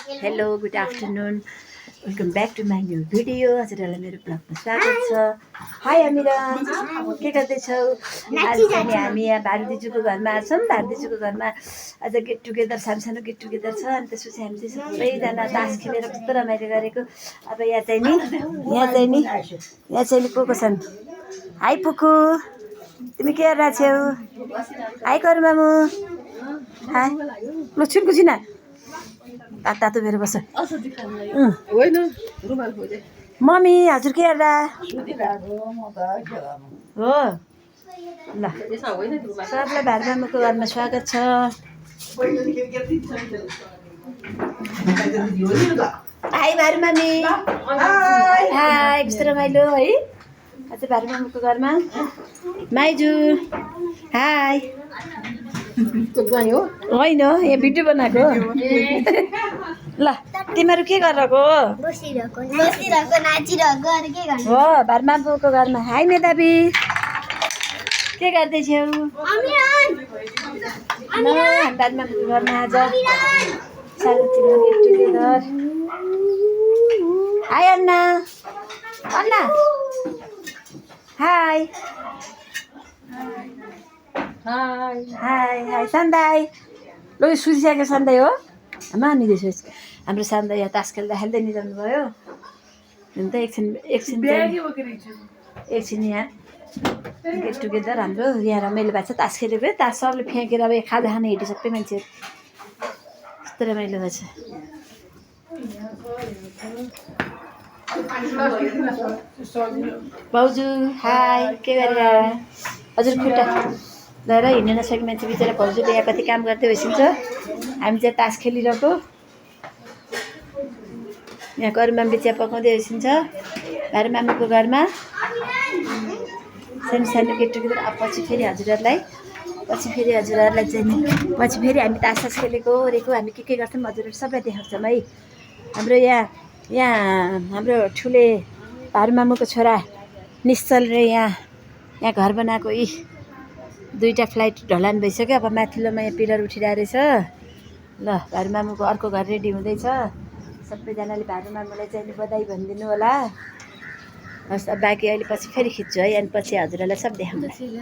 Hello good afternoon welcome back to my new video. हजुरहरूलाई मेरो ब्लगमा स्वागत छ। हाई अमिरा, के गर्दैछौ? आज चाहिँ हामी यहाँ भारत दिजूको घरमा छौँ। भारत दिजूको घरमा आज गेट टुगेदर, सानो गेट टुगेदर छ। अनि त्यसपछि हामी चाहिँ सबैजना तास खेलेर कस्तो रमाइलो गरेको। अब यहाँ चाहिँ नि को छन्? हाई पुकु, तिमी के गरेर छौ? हाई करू मामु, हाई ल छिन कुछिना तातो भेर बस। मम्मी हजुर के गर्दा हो? ल सबलाई भारमामुको घरमा स्वागत छ। हाई भारमामी, हाई कस्तो रमाइलो है आज भारमामुको घरमा। माइजू हाई। होइन यहाँ भिडियो बनाएको। ल तिमीहरू के गरेको हो भारमामुको घरमा? हाई मेधावी, के गर्दैछौ? भारमामुको घरमा आज सानोतिनो get together. Hi Anna, Anna hi hi hi hi. सन्दाई ल सुतिसक्यो सन्दाई हो आमा निदेश। हाम्रो सन्दाई यहाँ तास खेल्दा खेल्दै निदाउनु भयो। हुन त एकछिन यहाँ गेट टुगेदर हाम्रो यहाँ रमाइलो भएको छ। तास खेलेको तास सबले फ्याँकेर अब खाजा खाने हिँड्यो सबै मान्छेहरू। कस्तो रमाइलो भएको छ। भाउजू हाई, के गरेर? हजुर खुट्टा लिएर हिँड्न नसकेको मान्छे बिचरा भाउजूले यहाँ कति काम गर्दै भइसिन्छ। हामी चाहिँ तास खेलिरहेको। यहाँ करुमामले चिया पकाउँदै भइसिन्छ भारमामुको घरमा। सानो गेट टुगेदर। अब पछि फेरि हजुरहरूलाई चाहिँ पछि फेरि हामी तास खेलेको ओरेको हामी के गर्थ्यौँ हजुरहरू सबलाई देखाउँछौँ है। हाम्रो यहाँ हाम्रो ठुले भारमामुको छोरा निश्चलले यहाँ घर बनाएको। दुईवटा फ्लाइट ढलान भइसक्यो। अब माथिल्लोमा यहाँ पिलर उठिरहेको रहेछ। ल भारमामुको अर्को घर रेडी हुँदैछ। सबैजनाले भारमामुलाई चाहिँ बधाई भनिदिनु होला। हस् अब बाँकी अहिले पछि फेरि खिच्छु है। अनि पछि हजुरहरूलाई सब देखाउँछु।